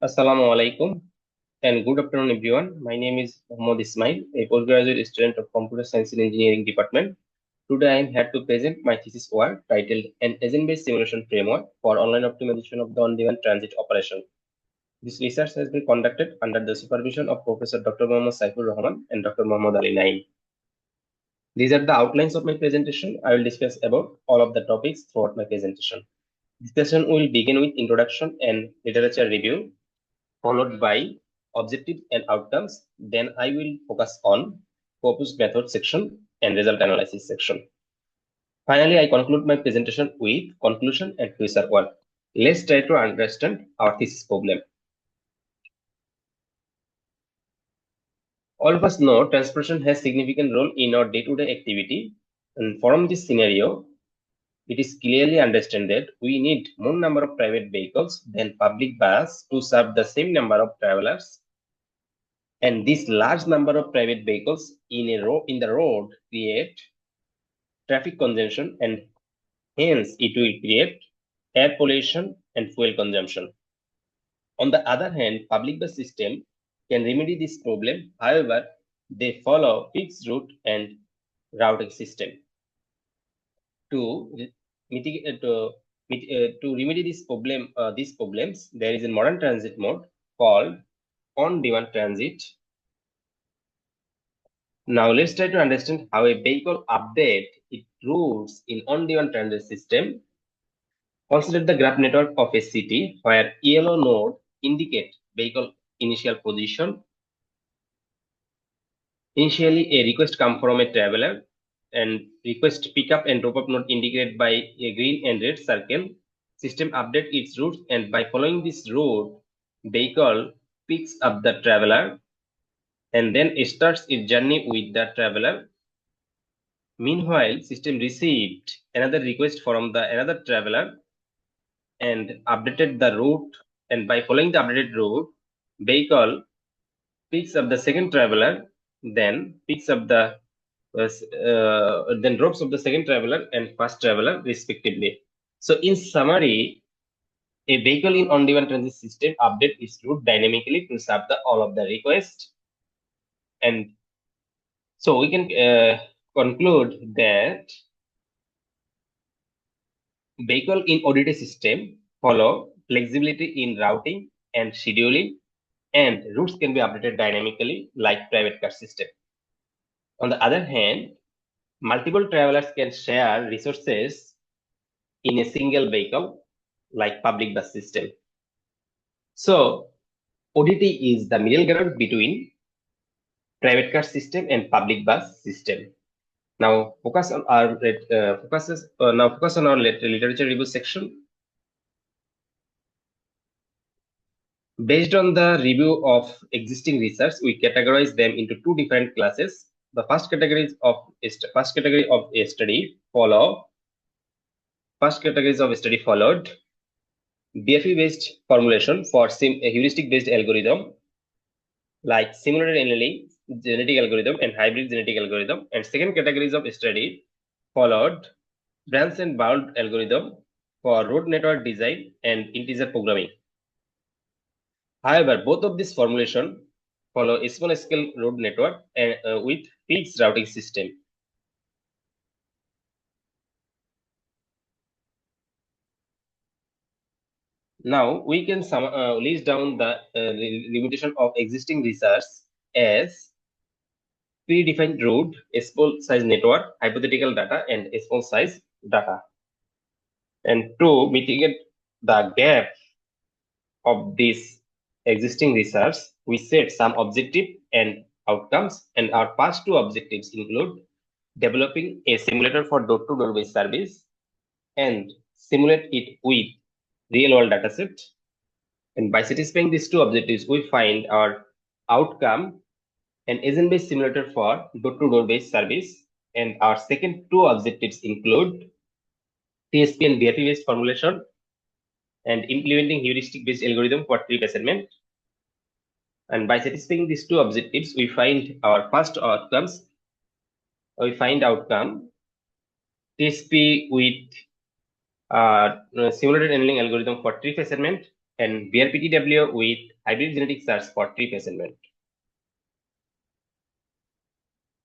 Assalamu alaikum and good afternoon everyone. My name is Mohammad Ismail, a postgraduate student of Computer Science and Engineering Department. Today I am here to present my thesis work titled An Agent-Based Simulation Framework for Online Optimization of the On-Demand Transit Operation. This research has been conducted under the supervision of Professor Dr. Mohammad Saifur Rahman and Dr. Mohammad Ali Naim. These are the outlines of my presentation. I will discuss about all of the topics throughout my presentation. Discussion will begin with introduction and literature review, followed by objectives and outcomes. Then I will focus on proposed method section and result analysis section. Finally, I conclude my presentation with conclusion and future work. Let's try to understand our thesis problem. All of us know transportation has significant role in our day-to-day activity. And from this scenario, it is clearly understood that we need more number of private vehicles than public bus to serve the same number of travelers. And this large number of private vehicles in the road create traffic congestion, and hence it will create air pollution and fuel consumption. On the other hand, public bus system can remedy this problem. However, they follow fixed route and routing system. To mitigate to remedy these problems, there is a modern transit mode called on-demand transit. Now let's try to understand how a vehicle update its routes in on-demand transit system. Consider the graph network of a city where yellow node indicate vehicle initial position. Initially, a request comes from a traveler, and request pickup and drop-up node indicated by a green and red circle. System update its routes, and by following this route, vehicle picks up the traveler and then starts its journey with the traveler. Meanwhile, system received another request from the another traveler and updated the route. And by following the updated route, vehicle picks up the second traveler, then picks up the then drops of the second traveler and first traveler respectively. So in summary, a vehicle in on-demand transit system update its route dynamically to serve all of the requests. And so we can conclude that vehicle in ODT system follow flexibility in routing and scheduling, and routes can be updated dynamically like private car system. On the other hand, multiple travelers can share resources in a single vehicle like public bus system. So ODT is the middle ground between private car system and public bus system. Now focus on our literature review section. Based on the review of existing research, we categorize them into two different classes. The first category of a study followed BFE-based formulation for a heuristic-based algorithm like simulated annealing genetic algorithm and hybrid genetic algorithm. And second categories of study followed branch and bound algorithm for road network design and integer programming. However, both of these formulation follow a small scale road network and with fixed routing system. Now we can list down the limitation of existing research as predefined route, a small size network, hypothetical data, and a small size data. And to mitigate the gap of this existing research, we set some objective and outcomes, and our past two objectives include developing a simulator for door-to-door based service and simulate it with real-world dataset. And by satisfying these two objectives, we find our outcome an agent-based simulator for door-to-door based service. And our second two objectives include TSP and BFE-based formulation and implementing heuristic-based algorithm for trip assignment. And by satisfying these two objectives, we find our first outcomes. We find outcome TSP with simulated annealing algorithm for trip assignment and BRPTW with hybrid genetic search for tree assignment.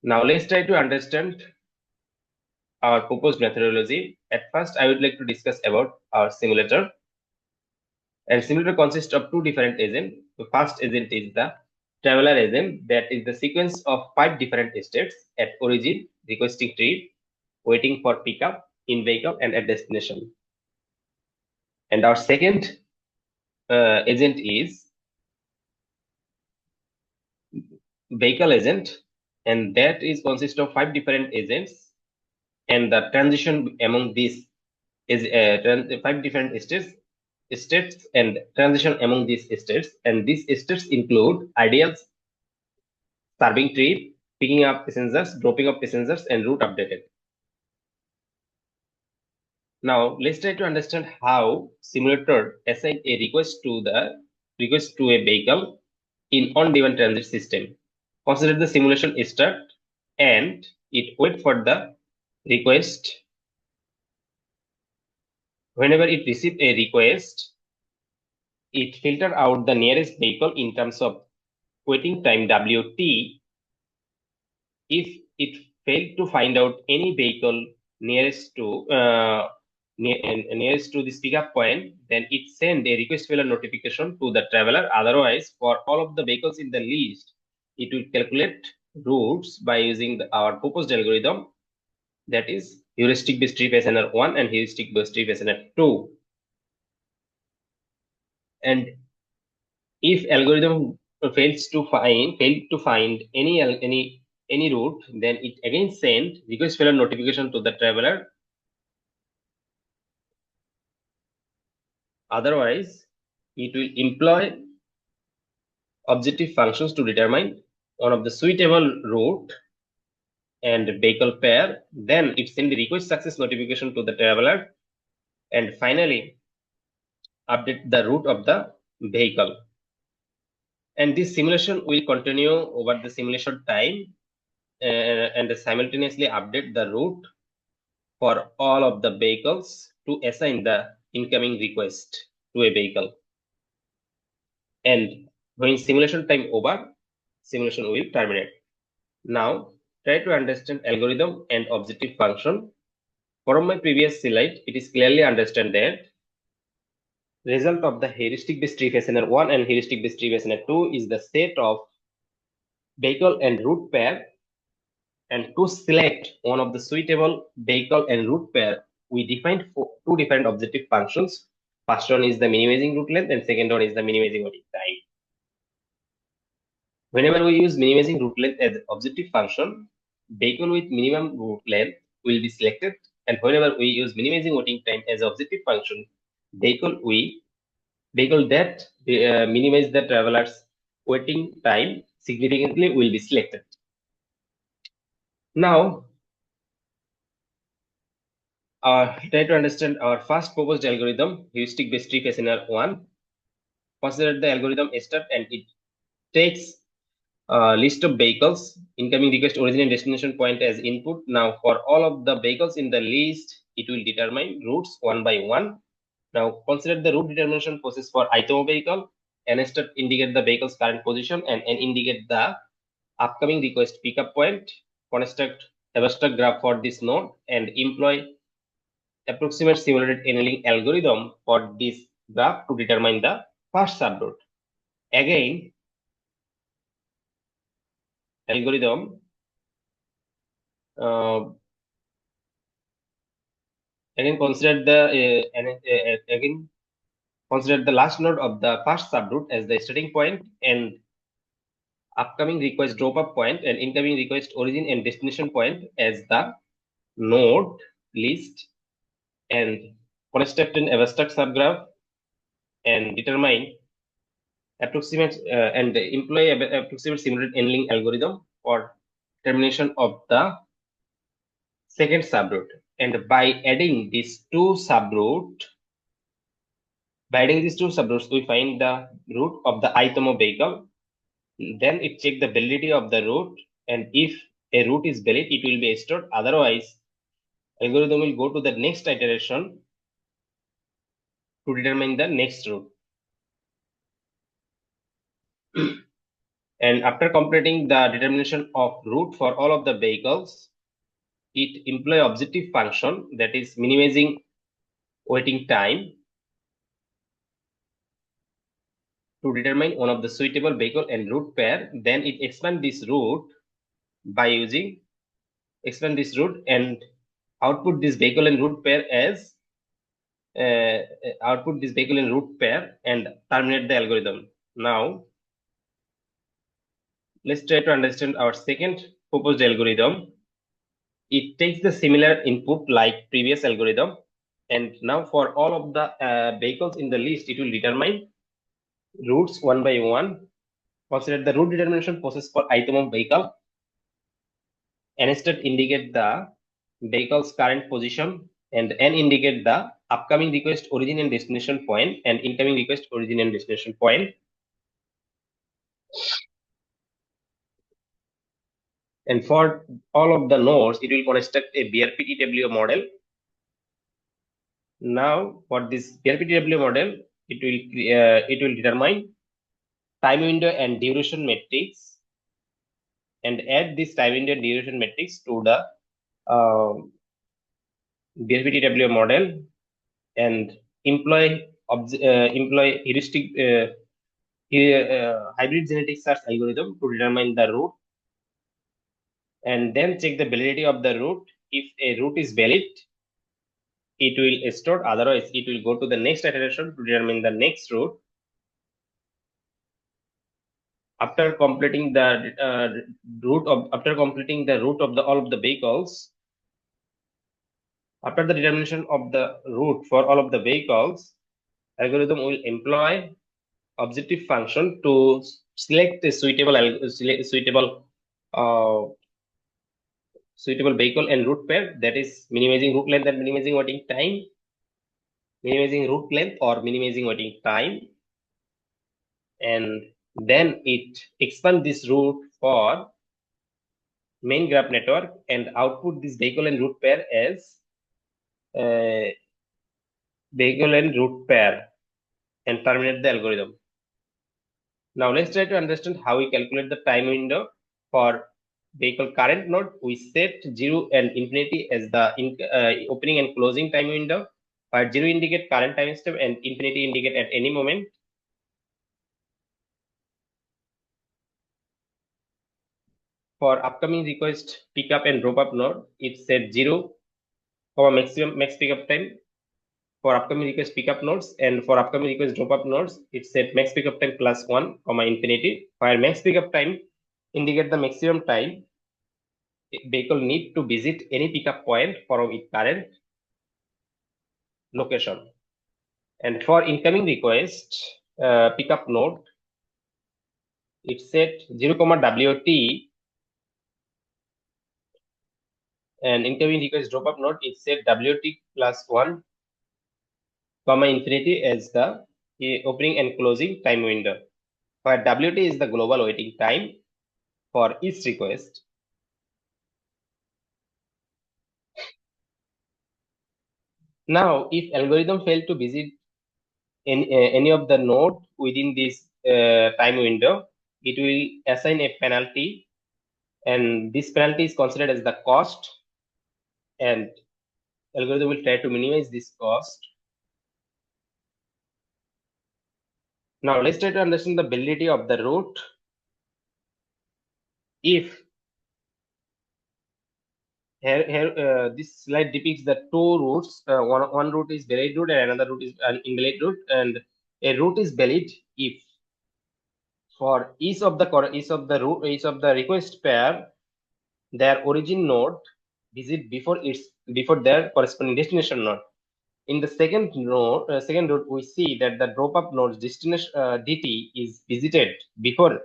Now let's try to understand our proposed methodology. At first, I would like to discuss about our simulator. And simulator consists of two different agents. The first agent is the traveler agent, that is the sequence of 5 different states at origin, requesting tree, waiting for pickup, in vehicle, and at destination. And our second agent is vehicle agent, and that is consists of 5 different agents, and the transition among these is 5 different states and transition among these states, and these states include ideals, serving trip, picking up passengers, dropping off passengers, and route updated. Now let's try to understand how simulator assign a request to a vehicle in on-demand transit system. Consider the simulation start and it wait for the request. Whenever it receives a request, it filter out the nearest vehicle in terms of waiting time WT. If it failed to find out any vehicle nearest to this pickup point, then it send a request failure notification to the traveler. Otherwise, for all of the vehicles in the list, it will calculate routes by using our proposed algorithm, that is heuristic based trip SNR 1 and heuristic based trip SNR 2. And if algorithm fails to find any route, then it again send request failure notification to the traveler. Otherwise, it will employ objective functions to determine one of the suitable route and vehicle pair. Then it send the request success notification to the traveler, and finally update the route of the vehicle. And this simulation will continue over the simulation time and simultaneously update the route for all of the vehicles to assign the incoming request to a vehicle. And when simulation time over, simulation will terminate. Now, try to understand algorithm and objective function. From my previous slide, it is clearly understand that result of the heuristic based tree FSNR 1 and heuristic based tree FSNR 2 is the set of vehicle and route pair. And to select one of the suitable vehicle and route pair, we defined two different objective functions. First one is the minimizing route length, and second one is the minimizing waiting time. Whenever we use minimizing route length as objective function, vehicle with minimum route length will be selected, and whenever we use minimizing waiting time as objective function, vehicle that minimize the traveler's waiting time significantly will be selected. Now, try to understand our first proposed algorithm, heuristic based tree FSNR 1. Consider the algorithm start and it takes a list of vehicles, incoming request, origin and destination point as input. Now, for all of the vehicles in the list, it will determine routes one by one. Now, consider the route determination process for ith vehicle. NSTAT indicate the vehicle's current position and N indicate the upcoming request pickup point. Construct abstract graph for this node and employ approximate simulated annealing algorithm for this graph to determine the first subroute. Again, algorithm again consider the last node of the first subroute as the starting point and upcoming request drop up point and incoming request origin and destination point as the node list, and construct an abstract subgraph and determine approximate and employ approximate simulated annealing algorithm for determination of the second subroute. And by adding these two subroutes, we find the route of the ith vehicle. Then it check the validity of the route, and if a route is valid, it will be stored. Otherwise, algorithm will go to the next iteration to determine the next route. And after completing the determination of route for all of the vehicles, it employ objective function, that is minimizing waiting time, to determine one of the suitable vehicle and route pair. Then it expand this route by using expand this route and output this vehicle and route pair as output this vehicle and route pair and terminate the algorithm. Now let's try to understand our second proposed algorithm. It takes the similar input like previous algorithm, and now for all of the vehicles in the list, it will determine routes one by one. Consider the route determination process for item of vehicle. N state indicate the vehicle's current position, and N indicate the upcoming request origin and destination point, and incoming request origin and destination point. And for all of the nodes, it will construct a BRPTW model. Now, for this BRPTW model, it will determine time window and duration matrix, and add this time window and duration matrix to the BRPTW model, and employ heuristic hybrid genetic search algorithm to determine the route, and then check the validity of the route. If a route is valid, it will store, otherwise it will go to the next iteration to determine the next route. After completing the route of all of the vehicles, after the determination of the route for all of the vehicles, algorithm will employ objective function to select a suitable vehicle and route pair, that is minimizing route length and minimizing waiting time, minimizing route length or minimizing waiting time, and then it expand this route for main graph network and output this vehicle and route pair as vehicle and route pair and terminate the algorithm. Now let's try to understand how we calculate the time window for vehicle current node. We set 0 and infinity as the opening and closing time window, where 0 indicate current time step and infinity indicate at any moment. For upcoming request pickup and drop up node, it set 0, max pickup time for upcoming request pickup nodes, and for upcoming request drop up nodes, it set max pickup time plus 1, infinity, where max pickup time indicate the maximum time vehicle need to visit any pickup point from its current location. And for incoming request pickup node, it set 0, WT, and incoming request drop up node, it set WT plus 1, infinity as the opening and closing time window, where WT is the global waiting time for each request. Now, if algorithm failed to visit any of the node within this time window, it will assign a penalty, and this penalty is considered as the cost, and algorithm will try to minimize this cost. Now let's try to understand the validity of the route. If here this slide depicts the two routes. One route is valid route and another route is an invalid route, and a route is valid if for each of the request pair, their origin node visit before their corresponding destination node. In the second route, we see that the drop up node's destination DT is visited before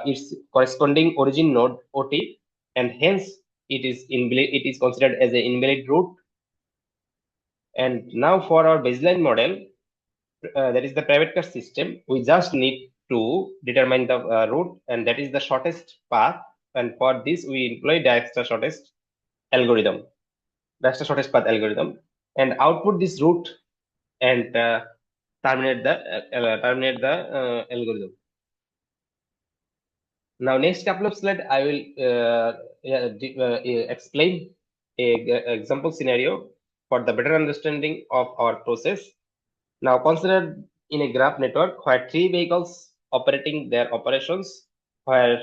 its corresponding origin node OT, and hence it is considered as an invalid route. And now for our baseline model, that is the private car system, we just need to determine the route, and that is the shortest path. And for this, we employ Dijkstra shortest path algorithm, and output this route and terminate the algorithm. Now, next couple of slides, I will explain a example scenario for the better understanding of our process. Now, consider in a graph network where three vehicles operating their operations, where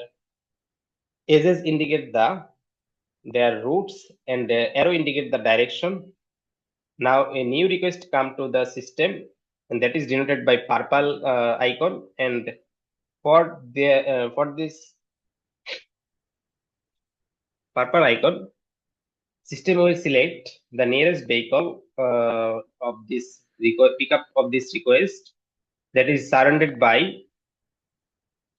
edges indicate their routes and the arrow indicate the direction. Now, a new request come to the system, and that is denoted by purple icon. And for this purple icon, system will select the nearest vehicle of this pickup of this request that is surrounded by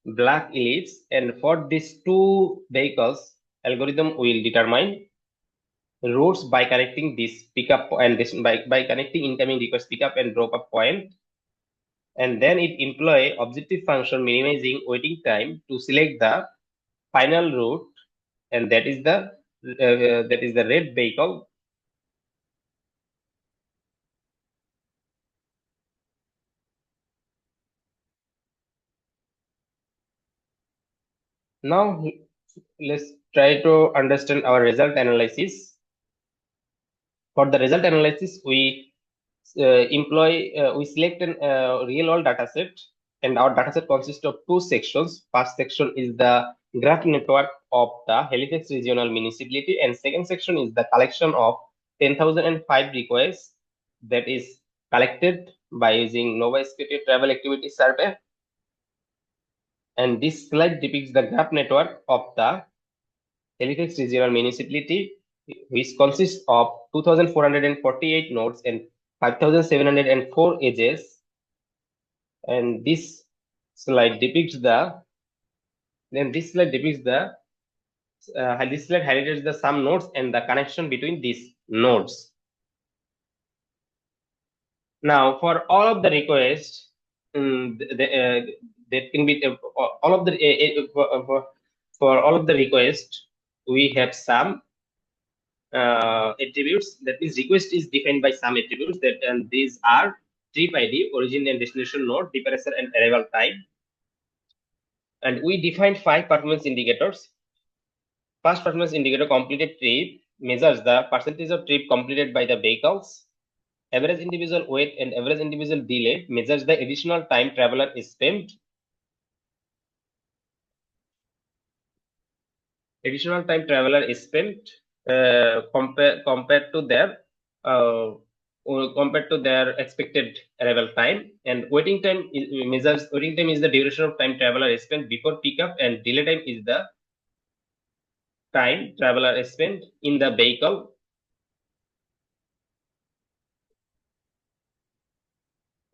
black ellipse, and for these two vehicles, algorithm will determine routes by connecting this pickup and this by connecting incoming request pickup and drop up point, and then it employ objective function minimizing waiting time to select the final route, and that is the red vehicle. Now let's try to understand our result analysis. For the result analysis, we we select a real world dataset, and our dataset consists of two sections. First section is the graph network of the Halifax regional municipality, and second section is the collection of 10,005 requests that is collected by using Nova SKT travel activity survey. And this slide depicts the graph network of the Halifax regional municipality, which consists of 2,448 nodes and 5,704 edges. And this slide depicts the this slide highlights the some nodes and the connection between these nodes. Now, for all of the requests, that can be all of the for all of the requests, we have some attributes. That means request is defined by some attributes that, and these are trip ID, origin and destination node, departure and arrival time. And we defined 5 performance indicators. First performance indicator, completed trip, measures the percentage of trip completed by the vehicles. Average individual wait and average individual delay measures the additional time traveler is spent. Additional time traveler is spent compared to their expected arrival time, and waiting time waiting time is the duration of time traveler is spent before pickup, and delay time is the time traveler is spent in the vehicle.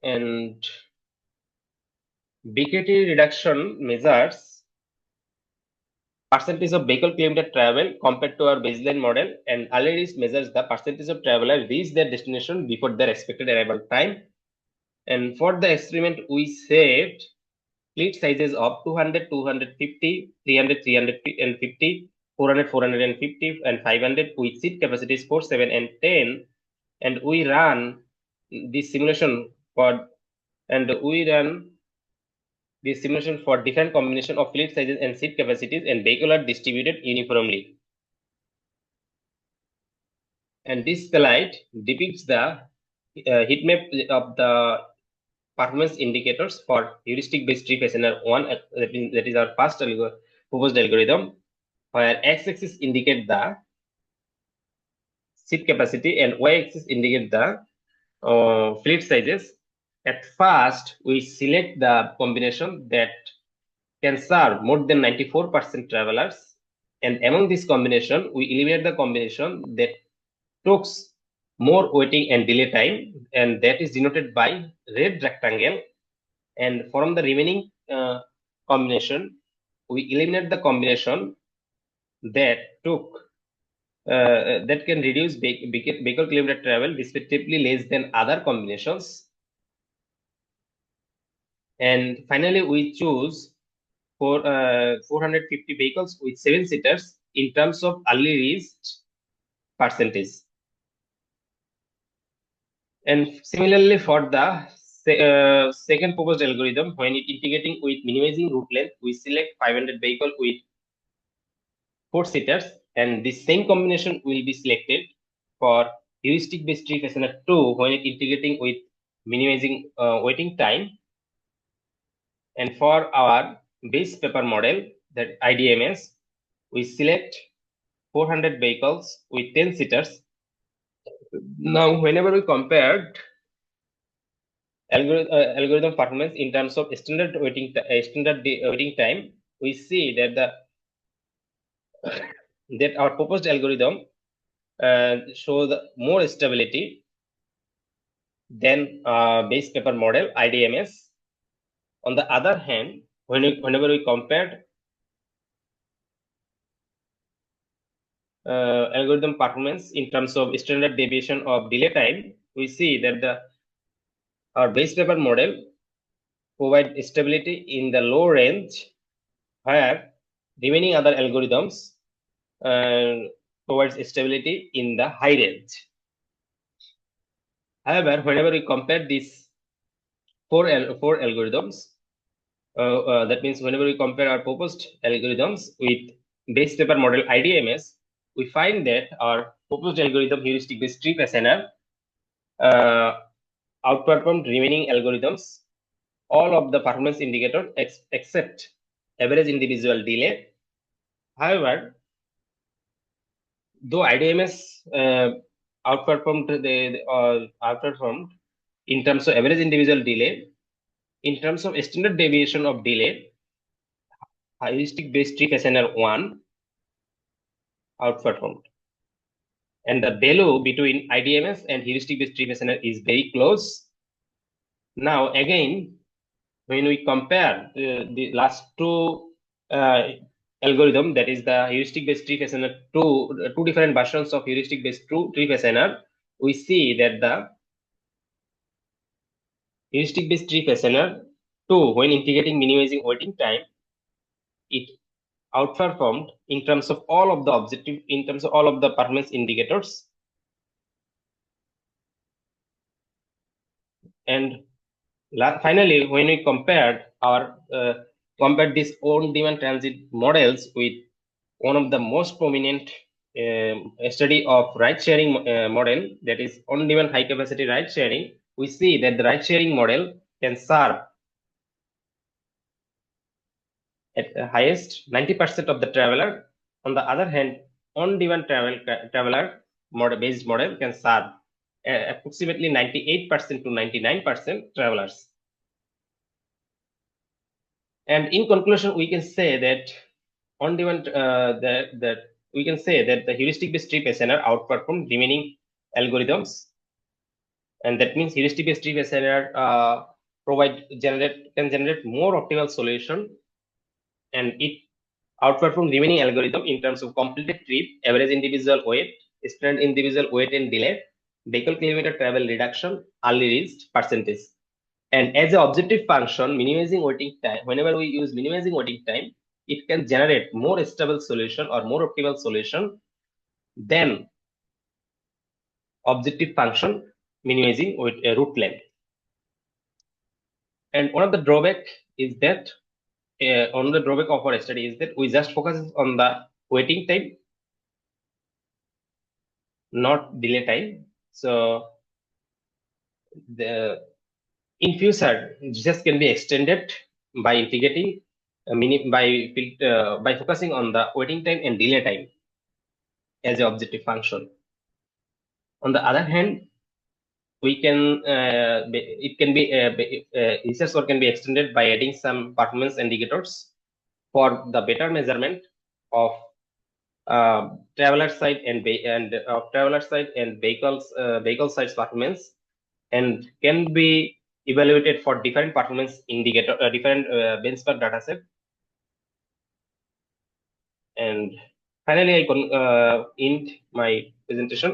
And BKT reduction measures percentage of vehicle kilometer travel compared to our baseline model, and early measures the percentage of traveler reach their destination before their expected arrival time. And for the experiment, we saved fleet sizes of 200, 250, 300, 350, 400, 450, and 500 with seat capacities 4, 7, and 10. And we run this simulation for different combination of fleet sizes and seat capacities, and vehicles are distributed uniformly. And this slide depicts the heat map of the performance indicators for heuristic-based trip SNR 1, that is our first proposed algorithm, where x-axis indicate the seat capacity and y-axis indicate the fleet sizes. At first, we select the combination that can serve more than 94% travelers, and among this combination, we eliminate the combination that took more waiting and delay time, and that is denoted by red rectangle. And from the remaining combination, we eliminate the combination that took that can reduce vehicle kilometer travel respectively less than other combinations. And finally, we choose 450 vehicles with 7 seaters in terms of early reached percentage. And similarly, for the second proposed algorithm, when it integrating with minimizing route length, we select 500 vehicle with 4 seaters, and the same combination will be selected for heuristic based tree fastener 2 when it integrating with minimizing waiting time. And for our base paper model, that IDMS, we select 400 vehicles with 10 seaters. Now, whenever we compared algorithm performance in terms of standard waiting time, we see that that our proposed algorithm show the more stability than base paper model IDMS. On the other hand, whenever we compared algorithm performance in terms of standard deviation of delay time, we see that our base paper model provide stability in the low range, where remaining other algorithms provides stability in the high range. However, whenever we compare these four algorithms, that means whenever we compare our proposed algorithms with base paper model IDMS, we find that our proposed algorithm heuristic based tree fastener outperformed remaining algorithms all of the performance indicators except average individual delay. However, though IDMS outperformed in terms of average individual delay, in terms of standard deviation of delay, heuristic based tree fastener 1 outperformed. And the value between IDMS and heuristic based tree fastener is very close. Now, again, when we compare the last two algorithm, that is the heuristic based tree fastener two different versions of heuristic based tree fastener, we see that the heuristic based tree fastener 2, when integrating minimizing waiting time, it outperformed in terms of all of the performance indicators. And finally, when we compared these on-demand transit models with one of the most prominent study of ride-sharing model, that is on-demand high-capacity ride-sharing, we see that the ride-sharing model can serve at the highest 90% of the traveler. On the other hand, on-demand traveler based model can serve approximately 98% to 99% travelers. And in conclusion, we can say that on-demand we can say that the heuristic-based tree fastener outperformed remaining algorithms, and that means heuristic-based tree fastener can generate more optimal solution, and it outperformed remaining algorithm in terms of completed trip, average individual weight, standard individual weight and delay, vehicle kilometer travel reduction, early reached percentage. And as an objective function, minimizing waiting time, whenever we use minimizing waiting time, it can generate more stable solution or more optimal solution than objective function minimizing with a route length. And one of the drawback of our study is that we just focus on the waiting time, not delay time. So in future, this can be extended by integrating by focusing on the waiting time and delay time as an objective function. On the other hand, we can research work can be extended by adding some performance indicators for the better measurement of traveler side and vehicle side performance, and can be evaluated for different performance indicator, different benchmark dataset. And finally, I end my presentation.